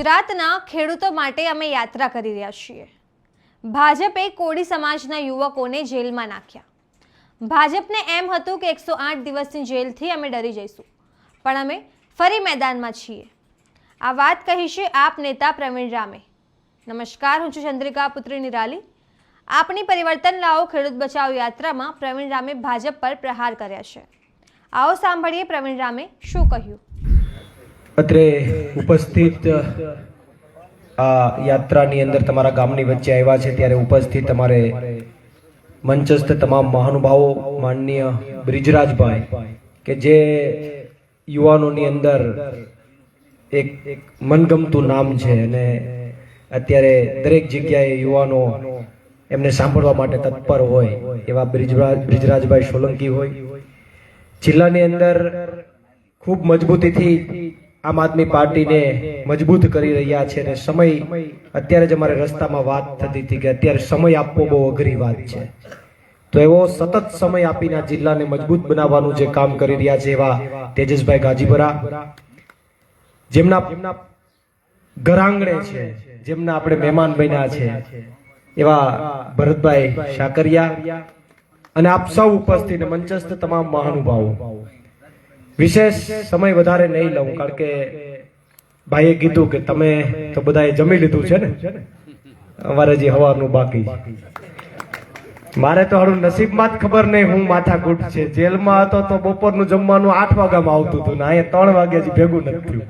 ગુજરાતના ખેડૂતો માટે અમે યાત્રા કરી રહ્યા છીએ। ભાજપે કોળી સમાજના યુવકોને જેલમાં નાખ્યા। ભાજપને એમ હતું કે 108 દિવસની જેલથી અમે ડરી જઈશું, પણ અમે ફરી મેદાનમાં છીએ। આ વાત કહી છે આપ નેતા પ્રવીણ રામે। નમસ્કાર, હું છું ચંદ્રિકા પુત્રી નિરાલી। આપની પરિવર્તન લાવો ખેડૂત બચાવ યાત્રામાં પ્રવીણ રામે ભાજપ પર પ્રહાર કર્યા છે। આવો સાંભળીએ પ્રવીણ રામે શું કહ્યું। અત્રે ઉપસ્થિત આ યાત્રાની અંદર તમારા ગામની વચ્ચે આવ્યા છે ત્યારે ઉપસ્થિત તમારે મંચસ્થ તમામ મહાનુભાવો, માનનીય બ્રિજરાજભાઈ કે જે યુવાનોની અંદર એક મનગમતું નામ છે અને અત્યારે દરેક જગ્યાએ યુવાનો એમને સાંભળવા માટે તત્પર હોય એવા બ્રિજરાજભાઈ સોલંકી હોય, જિલ્લાની અંદર ખૂબ મજબૂતીથી આમ આદમી પાર્ટીને મજબૂત કરી રહ્યા છે અને સમય અત્યારે જ અમારે રસ્તામાં વાત થતી હતી કે અત્યારે સમય આપવો બહુ અઘરી વાત છે, તો એવો સતત સમય આપીને જિલ્લાને મજબૂત બનાવવાનું જે કામ કરી રહ્યા છે એવા તેજસભાઈ ગાજીપરા, જેમના ઘરાંગણે છે, જેમના આપણે મહેમાન બન્યા છે એવા ભરતભાઈ શાકરિયા અને આપ સૌ ઉપસ્થિત મંચસ્થ તમામ મહાનુભાવો। વિશેષ સમય વધારે નહીં લઉં કારણ કે ભાઈએ કીધું કે તમે તો બધાએ જમી લીધું છે ને, અમારે જે હવાનું બાકી છે। મારે તો હારું નસીબમાં જ ખબર નહીં હું માથાકૂટ છે। જેલમાં હતો તો બપોરનું જમવાનું 8 વાગ્યામાં આવતું હતું ને અહીંયા 3 વાગે જ ભેગું નથી થયું।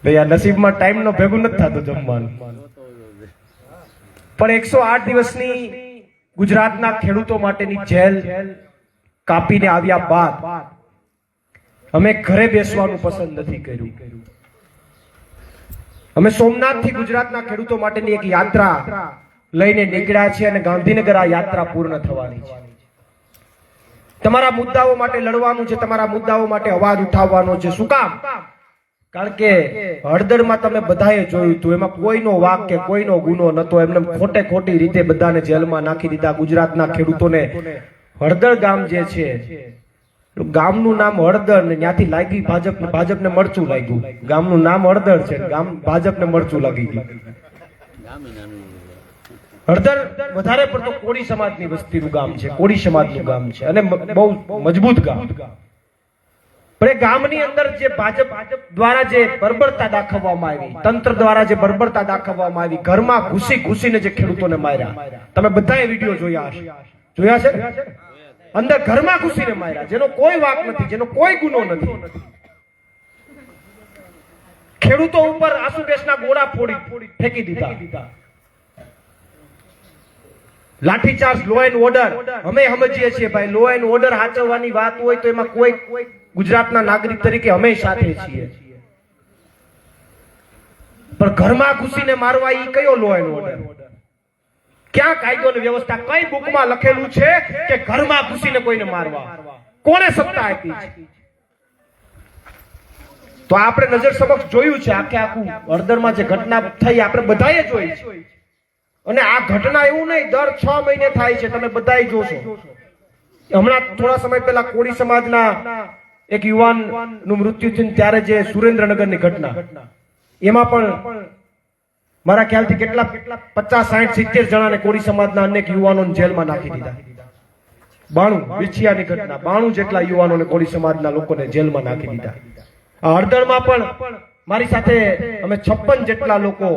ભાઈ આ નસીબમાં ટાઈમ નો ભેગું નથી થતું જમવાનું। પણ 108 દિવસની ગુજરાતના ખેડૂતો માટેની જેલ કાપીને આવ્યા બાદ અમે ઘરે બેસવાનું પસંદ નથી કર્યું। અમે સોમનાથથી ગુજરાતના ખેડૂતો માટેની એક યાત્રા લઈને નીકળ્યા છીએ અને ગાંધીનગર આ યાત્રા પૂર્ણ થવાની છે। તમારા મુદ્દાઓ માટે લડવાનું છે, તમારા મુદ્દાઓ માટે અવાજ ઉઠાવવાનો છે। શું કામ? કારણ કે હળદરમાં તમે બધાએ જોયું હતું, એમાં કોઈનો વાક કે કોઈનો ગુનો નતો, એમને ખોટે ખોટી રીતે બધાને જેલમાં નાખી દીધા। ગુજરાતના ખેડૂતોને હળદર ગામ જે છે, ગામનું નામ હળદર ને ત્યાંથી લાગી ભાજપને મરચું લાગ્યું। ગામનું નામ હળદર છે, ગામ ભાજપને મરચું લાગી ગયું। હળદર વધારે પડતો કોળી સમાજની વસ્તીનું ગામ છે, કોળી સમાજનું ગામ છે અને બહુ મજબૂત ગામ। પણ એ ગામની અંદર જે ભાજપ દ્વારા જે બર્બરતા દાખવવામાં આવી, તંત્ર દ્વારા જે બર્બરતા દાખવવામાં આવી, ઘરમાં ઘૂસીને જે ખેડૂતોને માર્યા, તમે બધાએ વિડીયો જોયા છે? અંદર ઘરમાં ઘૂસીને માર્યા, જેનો કોઈ વાક નથી, જેનો કોઈ ગુનો નથી। ખેડૂતો ઉપર આંસુ ગેસના ગોળા ફેંકી દીધા। લાઠીચાર્જ, લો એન્ડ ઓર્ડર અમે સમજીએ છીએ ભાઈ, લો એન્ડ ઓર્ડર સાચવવાની વાત હોય તો એમાં કોઈ ગુજરાતના નાગરિક તરીકે અમે સાથે છીએ, પણ ઘરમાં ઘૂસીને મારવા ઈ કયો લો એન્ડ ઓર્ડર? ક્યાં કાયદો અને વ્યવસ્થા? કઈ બુકમાં લખેલું છે કે ઘરમાં ઘૂસીને કોઈને મારવા? કોને સત્તા આપી છે? તો આપણે નજર સમક્ષ જોયું છે, આખું હળદરમાં જે ઘટના થઈ આપણે બધાએ જોઈ છે અને આ ઘટના એવું નહીં દર 6 મહિને થાય છે, તમે બધાએ જોશો। હમણાં થોડા સમય પહેલા કોળી સમાજના એક યુવાન નું મૃત્યુ થયું ત્યારે જે સુરેન્દ્રનગરની ઘટના, એમાં પણ મારા ખ્યાલથી કેટલા 50, 60, 70 જણાને કોળી સમાજના અનેક યુવાનોને જેલમાં નાખી દીધા। 92 વિછિયાની ઘટના, 92 જેટલા યુવાનોને કોળી સમાજના લોકોને જેલમાં નાખી દીધા। આ હળદરમાં પણ મારી સાથે અમે 56 જેટલા લોકો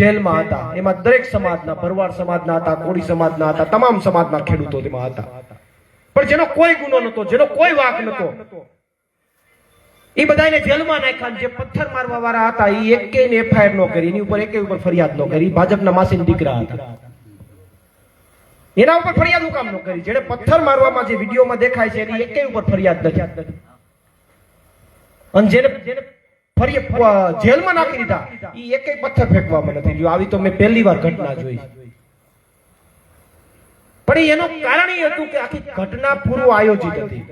જેલમાં હતા, એમાં દરેક સમાજના, ભરવાડ સમાજના હતા, કોળી સમાજના હતા, તમામ સમાજના ખેડૂતો તેમાં હતા, પણ જેનો કોઈ ગુનો નતો, જેનો કોઈ વાક નતો, એ બધાને જેલમાં નાખ્યા। જે પથ્થર મારવા વાળા હતા એ એકેયને એફઆઈઆર ન કરી, એની ઉપર એકે ઉપર ફરિયાદ ન કરી, ભાજપના માસીના દીકરા હતા, એના ઉપર ફરિયાદ હું કામ ન કરી? જેને પથ્થર મારવામાં જે વિડીયોમાં દેખાય છે એની એકે ઉપર ફરિયાદ નથી, અને જેને જેલમાં નાખી દીધા એ એકે પથ્થર ફેંકવામાં નથી લ્યો। આવી તો મેં પહેલી વાર ઘટના જોઈ, પણ એનું કારણ એ હતું કે આખી ઘટના પૂર્વ આયોજિત હતી।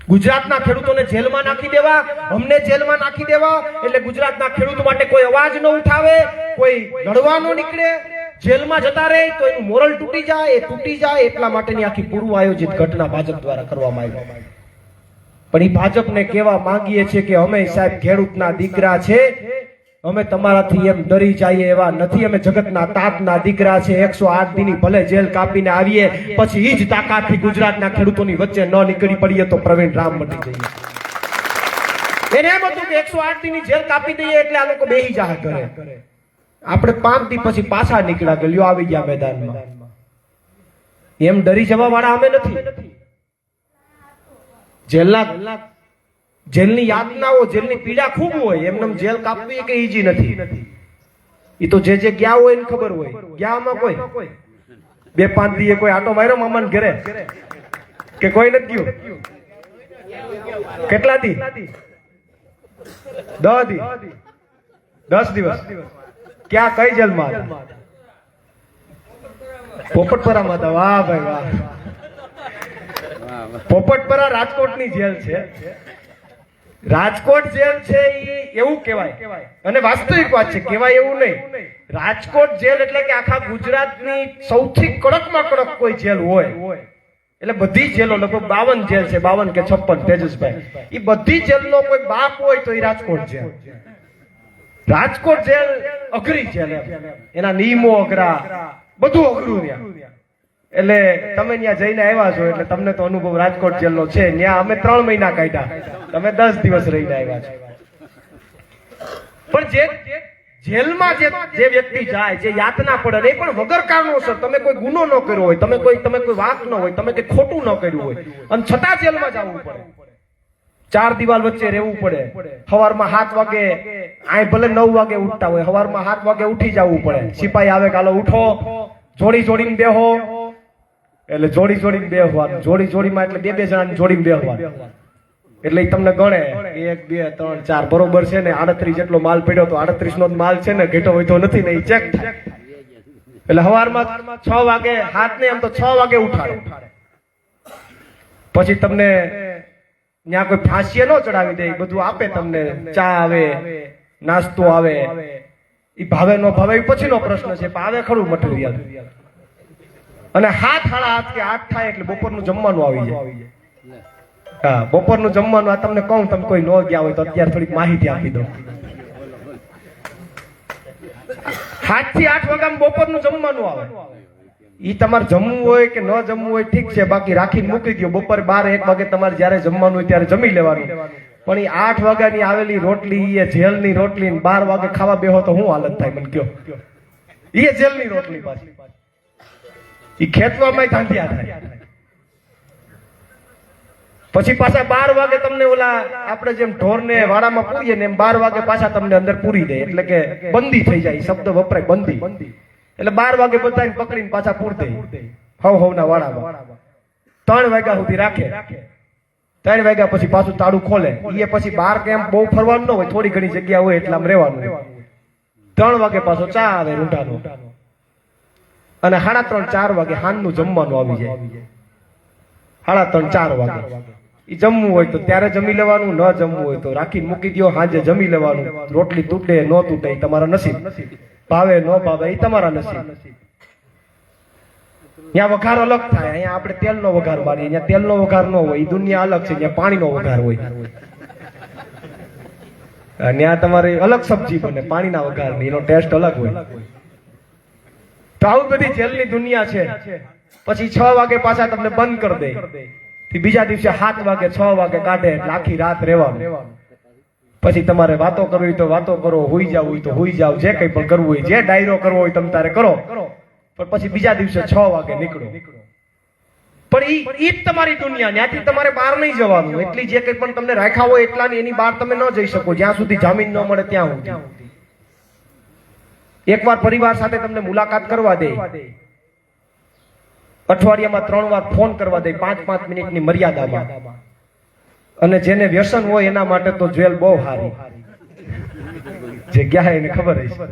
ગુજરાતના ખેડૂતોને જેલમાં નાખી દેવા, અમને જેલમાં નાખી દેવા, એટલે ગુજરાતના ખેડૂતો માટે કોઈ અવાજ ન ઉઠાવે, કોઈ લડવા ન નીકળે, જેલમાં જતા રહે તો એનું મોરલ તૂટી જાય, એ તૂટી જાય એટલા માટેની આખી પૂર્વ આયોજિત ઘટના ભાજપ દ્વારા કરવામાં આવી। પણ એ ભાજપને કહેવા માંગીએ છીએ કે અમે સાહેબ ખેડૂતના દીકરા છે, અમે તમારાથી એમ ડરી જઈએ એવા નથી. અમે જગતના તાતના દીકરા છે. 108 દીની ભલે જેલ કાપીને આવીએ, પછી ઈ જ તાકાતથી ગુજરાતના ખેડૂતોની વચ્ચે ન નીકળી પડીએ તો પ્રવીણ રામ મટી જઈએ. એને એમ હતું કે 108 દીની જેલ કાપી દઈએ એટલે આ લોકો બેહી જાહે કરે. આપણે 5 દી પછી પાછા નીકળ્યા કે લ્યો આવી ગયા મેદાનમાં. એમ ડરી જવા વાળા અમે નથી. જેલની યાતનાઓ, જેલની પીડા ખૂબ હોય. એમને જેલ કાપવી કે ઈજી નથી. ઈ તો જે ગયા હોય એને ખબર હોય. ગયામાં કોઈ 2-5 દીએ કોઈ આટો માર્યો મામાને ઘરે કે કોઈ નથી ગયું? કેટલા દી? 10 દી, 10 દિવસ. ક્યાં, કઈ જેલમાં હતા? પોપટપરામાં હતા. વાહ ભાઈ વાહ. પોપટપરા રાજકોટની જેલ છે. રાજકોટ જેલ છે એ એવું કહેવાય, અને વાસ્તવિક વાત છે, કહેવાય એવું નહીં. રાજકોટ જેલ એટલે કે આખા ગુજરાતની સૌથી કડકમાં કડક કોઈ જેલ હોય. એટલે બધી જેલો, લગભગ 52 જેલ છે, 52 કે 56 તેજસભાઈ, એ બધી જેલનો કોઈ બાપ હોય તો એ રાજકોટ જેલ. રાજકોટ જેલ અઘરી જેલ, એના નિયમો અઘરા, બધું અઘરું ત્યાં. એટલે તમે ત્યાં જઈને આવ્યા છો એટલે તમને તો અનુભવ રાજકોટ જેલનો છે. ત્યાં અમે 3 મહિના કાઢ્યા, તમે 10 દિવસ રહીને આવ્યા છો. પણ જેલમાં જે વ્યક્તિ જાય, જે યાતના પડે, એ પણ વગર કારણોસર, તમે કોઈ ગુનો ન કર્યો હોય, તમે કોઈ વાંક ન હોય, તમે કઈ ખોટું ન કર્યું હોય, અને છતાં જેલમાં જવું પડે. 4 દિવાલ વચ્ચે રહેવું પડે. સવારમાં 7 વાગે, આ ભલે 9 વાગે ઉઠતા હોય, સવારમાં 7 વાગે ઉઠી જવું પડે. સિપાહી આવે કાલો ઉઠો, જોડી જોડીને બેહો, એટલે જોડી જોડીને બેહવાનું. જોડી જોડીમાં એટલે 2-2 જણાની જોડીને બેહવાનું. એટલે તમને ગણે 1 2 3 4 બરોબર છે ને. 38 જેટલો માલ પડ્યો તો 38 નો માલ છે ને, ઘેટો હોય તો નથી ને, એ ચેક થાય. એટલે સવારમાં 6 વાગે, હાથ ને એમ તો 6 વાગે ઉઠાડે. પછી તમને ત્યાં કોઈ ફાંસીએ ન ચડાવી દે, બધું આપે તમને. ચા આવે, નાસ્તો આવે, એ ભાવે ન ભાવે એ પછીનો પ્રશ્ન છે, પણ આવે ખરું મટીરિયલ. અને 7 સાડા 8 કે 8 થાય એટલે બપોરનું જમવાનું આવી જાય. હા, બપોરનું જમવાનું. આ તમને કહું, તમે કોઈ ન ગયા હોય તો અત્યારે થોડીક માહિતી આપી દો. 7 થી 8 વાગ્યામાં બપોરનું જમવાનું આવે. ઈ તમારે જમવું હોય કે ન જમવું હોય ઠીક છે, બાકી રાખીને મૂકી દો. બપોરે 12-1 વાગે તમારે જયારે જમવાનું હોય ત્યારે જમી લેવાનું. પણ એ 8 વાગ્યાની આવેલી રોટલી, એ જેલની રોટલી, 12 વાગે ખાવા બેહો તો શું હાલત થાય મને કયો? એ જેલની રોટલી પાછી ઈ ખેતવામાં ધાંધિયા થાય. પછી પાછા 12 વાગે તમને ઓલા આપણે જેમ ઢોરને વાડામાં પૂરીએ ને એમ 12 વાગે પાછા તમને અંદર પૂરી દે. એટલે કે બંદી થઈ જાય, શબ્દ વપરાય બંદી. એટલે 12 વાગે બધાને પકડીને પાછા પૂર દે હવના વાડામાં. 3 વાગ્યા સુધી રાખે. 3 વાગ્યા પછી પાછું તાળું ખોલે. એ પછી બહાર કેમ બહુ ફરવાનું ન હોય, થોડી ઘણી જગ્યા હોય એટલે આમ રહેવાનું. 3 વાગે પાછો ચા આવે રૂંઢાનો, અને 3:30-4 વાગે હાંજનું જમવાનું આવી જાય. 3:30-4 વાગે ઈ જમવું હોય તો ત્યારે જમી લેવાનું, ન જમવું હોય તો રાખીને મૂકી દો. સાંજે જમી લેવાનું. રોટલી તૂટે ન તૂટે એ તમારા નસીબ, ભાવે ન ભાવે એ તમારા નસીબ. ત્યાં વઘાર અલગ થાય. અહીંયા આપણે તેલનો વઘાર મારીએ, અહીંયા તેલનો વઘાર ન હોય. એ દુનિયા અલગ છે, ત્યાં પાણીનો વઘાર હોય. ત્યાં તમારે અલગ સબ્જી બને પાણીના વઘારની, એનો ટેસ્ટ અલગ હોય. તો આવી બધી જેલની દુનિયા છે. પછી 6 વાગે પાછા તમને બંધ કરી દે. બીજા દિવસે 7 વાગે 6 વાગે કાઢે, એટલે આખી રાત રહેવાનું. પછી તમારે વાતો કરવી હોય તો વાતો કરો, હુઈ જાવ હોય તો હુઈ જાવ, જે કંઈ પણ કરવું હોય, જે ડાયરો કરવો હોય તમે તારે કરો. પણ પછી બીજા દિવસે 6 વાગે નીકળો. પણ ઈ જ તમારી દુનિયા. ત્યાંથી તમારે બહાર નહીં જવાનું. એટલી જે કંઈ પણ તમને રાખ્યા હોય એટલાની, એની બહાર તમે ન જઈ શકો જ્યાં સુધી જામીન ન મળે ત્યાં સુધી. એકવાર પરિવાર સાથે તમને મુલાકાત કરવા દે, અઠવાડિયામાં 3 વાર ફોન કરવા દે, 5-5 મિનિટની મર્યાદામાં. અને જેને વ્યસન હોય એના માટે તો જેલ બહુ સારી. જે ગયા એને ખબર હશે.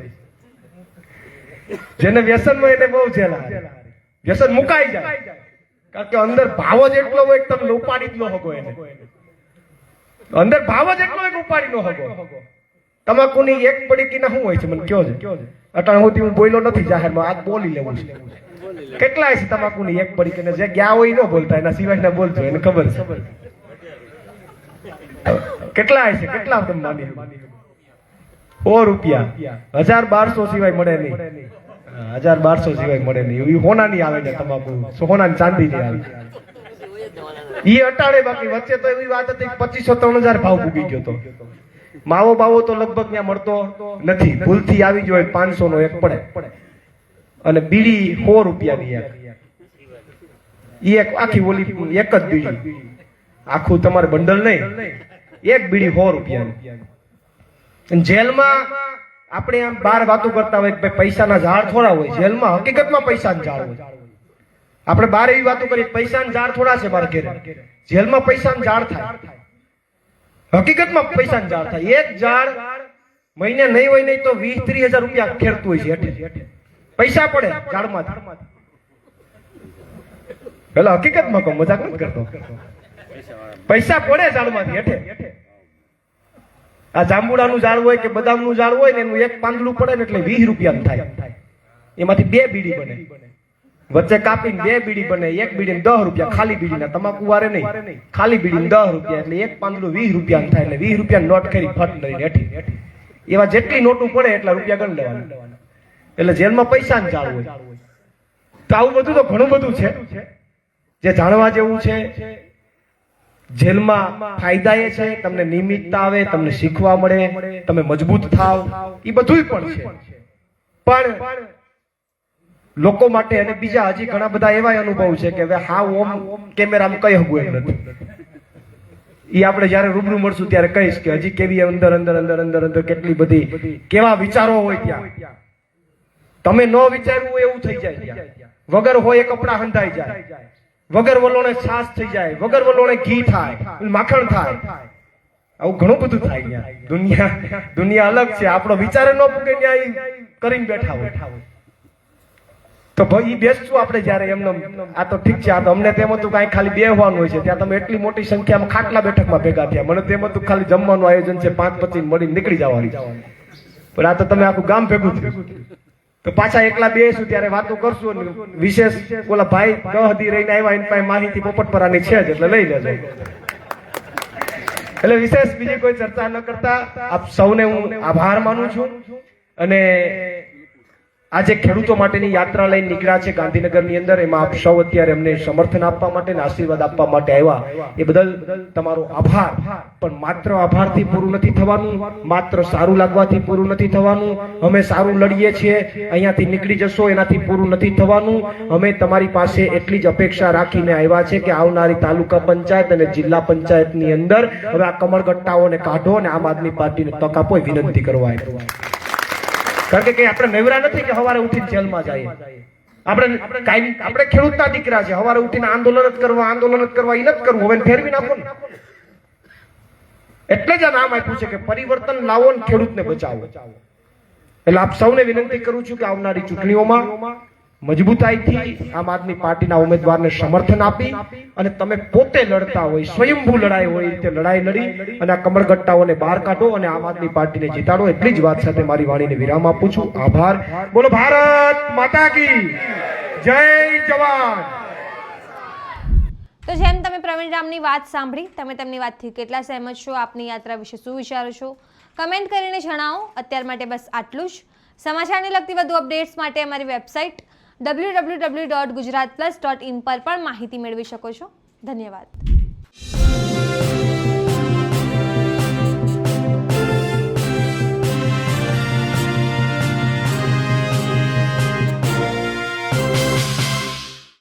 જેને વ્યસન હોય એને બહુ જેલ હારી. વ્યસન મુકાઈ જાય, કારણ કે અંદર ભાવ જ એટલો હોય કે તમે ઉપાડી જ ન શકો એને. અંદર ભાવ જ એટલો હોય કે ઉપાડી ન શકો. તમાકુની 1 પડીકીના શું હોય છે મને કયો છે? અટાણ સુધી હું બોલ્યો નથી જાહેરમાં, આજ બોલી લેવું છે. કેટલાય છે તમાકુની 1 પડીકીને? જે ગયા હોય ન બોલતા, એના સિવાયના બોલજો, એને ખબર છે. કેટલા છે કેટલા તમે માની 100 રૂપિયા 1200 સિવાય મળે નહીં 1200 સિવાય મળે નહીં એ હોનાની આવે છે તમાકુ સોનાની ચાંદીની આવે ઈ અટાડે બાકી વચ્ચે તો એવી વાત હતી 2500-3000 ભાવ પૂગી ગયો તો માવો બાવો તો લગભગ ત્યાં મળતો નથી ભૂલથી આવી જોઈએ 500 નો એક પડે અને બીડી 100 રૂપિયાની એક આખી ઓલી એક જ બીડી આખું તમારે બંડલ નહીં એક બીડી 100 રૂપિયાની જેલમાં આપણે આમ બાર વાતો કરતા હોય કે પૈસાના ઝાડ થોડા હોય જેલમાં હકીકતમાં પૈસાના ઝાડ હોય આપણે બાર એવી વાતો કરીએ પૈસાના ઝાડ થોડા છે મારા ઘરે જેલમાં પૈસાના ઝાડ થાય હકીકતમાં પૈસાના ઝાડ થાય એક ઝાડ મહિને નહીં હોય નહીં તો 20-30 હજાર રૂપિયા ખેડતું હોય છે હેઠે પૈસા પડે ઝાડમાં પેલા હકીકતમાં કહું મજાક નથી કરતો પૈસા પડે ઝાડમાંથી હેઠે આ જાંબુડાનું ઝાડ હોય કે બદામનું ઝાડ હોય ને એનું એક પાંદડું પડે ને એટલે 20 રૂપિયાનું થાય એમાંથી 2 બીડી બને વચ્ચે કાપીને 2 બીડી બને એક બીડી 10 રૂપિયા ખાલી બીડીના તમાકુ વારે નહીં ખાલી બીડી 10 રૂપિયા એટલે એક પાંદડું 20 રૂપિયાનું થાય એટલે 20 રૂપિયા નોટ કરી ફટ લઈને હેઠી એવા જેટલી નોટું પડે એટલા રૂપિયા ગણ લેવાના એટલે જેલમાં પૈસાનું ઝાડ હોય તો આવું બધું તો ઘણું બધું છે જે જાણવા જેવું છે જેલમાં ફાયદા એ છે તમને નિયમિતતા આવે તમને શીખવા મળે તમે મજબૂત થાવ એ બધું પણ છે પણ લોકો માટે અને બીજા હજી ઘણા બધા એવા અનુભવ છે કે હવે હા ઓમ કેમેરામાં કઈ હગું એમ નથી એ આપણે જયારે રૂબરૂ મળશું ત્યારે કહીશ કે હજી કેવી અંદર અંદર અંદર અંદર અંદર કેટલી બધી કેવા વિચારો હોય ત્યાં તમે ન વિચારવું હોય એવું થઈ જાય ત્યાં વગર હોય એ કપડા હંધાઈ જાય વગર વલોણે છાશ થઈ જાય વગર વલોણે ઘી થાય માખણ થાય આવું ઘણું બધું થાય ત્યાં દુનિયા અલગ છે આપણો વિચાર ન પૂકે ત્યાં કરીને બેઠા હોય તો ભાઈ બેસશું આપણે જયારે એમને આ તો ઠીક છે આ તો અમને તેમ હતું કઈ ખાલી બેહવાનું હોય છે ત્યાં તમે એટલી મોટી સંખ્યામાં ખાટલા બેઠકમાં ભેગા થયા મને તેમ હતું ખાલી જમવાનું આયોજન છે 5-25 મળીને નીકળી જવાની પણ આ તો તમે આખું ગામ ભેગું થયું તો પાછા એકલા બેસું ત્યારે વાતો કરશું વિશેષ ઓલા ભાઈ 10 દી રહીને આવ્યા એની પાસે માહિતી પોપટપરાની છે જ એટલે લઈ લેજો એટલે વિશેષ બીજી કોઈ ચર્ચા ન કરતા આપ સૌને હું આભાર માનું છું અને આજે ખેડૂતો માટેની યાત્રા લઈને નીકળ્યા છે ગાંધીનગરની અંદર એમાં આપ સૌ અત્યારે અમને સમર્થન આપવા માટે અને આશીર્વાદ આપવા માટે આવ્યા એ બદલ તમારો આભાર પણ માત્ર આભારથી પૂરું નથી થવાનું માત્ર સારું લાગવાથી પૂરું નથી થવાનું અમે સારું લડીએ છીએ અહીંયાથી નીકળી જશો એનાથી પૂરું નથી થવાનું અમે તમારી પાસે એટલી જ અપેક્ષા રાખીને આવ્યા છે કે આવનારી તાલુકા પંચાયત અને જિલ્લા પંચાયતની અંદર હવે આ કમળગટ્ટાઓને કાઢો અને આમ આદમી પાર્ટીને તક આપો એ વિનંતી કરવા આવ્યા કારણ કે આપણે નવરા નથી કે સવારે ઉઠીને જેલમાં જઈએ આપણે ખેડૂતના દીકરા છે સવારે ઉઠીને આંદોલન જ કરવા એ નથી કરવું હવે ફેરવી નાખો ને એટલે જ આ નામ આપ્યું છે કે પરિવર્તન લાવો ને ખેડૂતને બચાવો એટલે આપ સૌને વિનંતી કરું છું કે આવનારી ચૂંટણીઓમાં મજબૂતાઈથી આમ આદમી પાર્ટીના ઉમેદવારને સમર્થન આપી અને તમે પોતે લડતા હોય સ્વયંભૂ લડાઈ હોય તે લડાઈ લડી અને આ કમળગટ્ટાઓને બહાર કાઢો અને આમ આદમી પાર્ટીને જીતાડો એટલી જ વાત સાથે મારી વાણીને વિરામ આપું છું આભાર બોલો ભારત માતા કી જય જવાન તો જેમ તમે પ્રવીણ રામની વાત સાંભળી તમે તેમની વાતથી કેટલા સહેમત છો આપની યાત્રા વિશે શું વિચારો છો કમેન્ટ કરીને જણાવો અત્યાર માટે બસ આટલું જ સમાચારને લગતી વધુ અપડેટ્સ માટે અમારી વેબસાઇટ www.gujaratplus.in પર પણ માહિતી મેળવી શકો છો ધન્યવાદ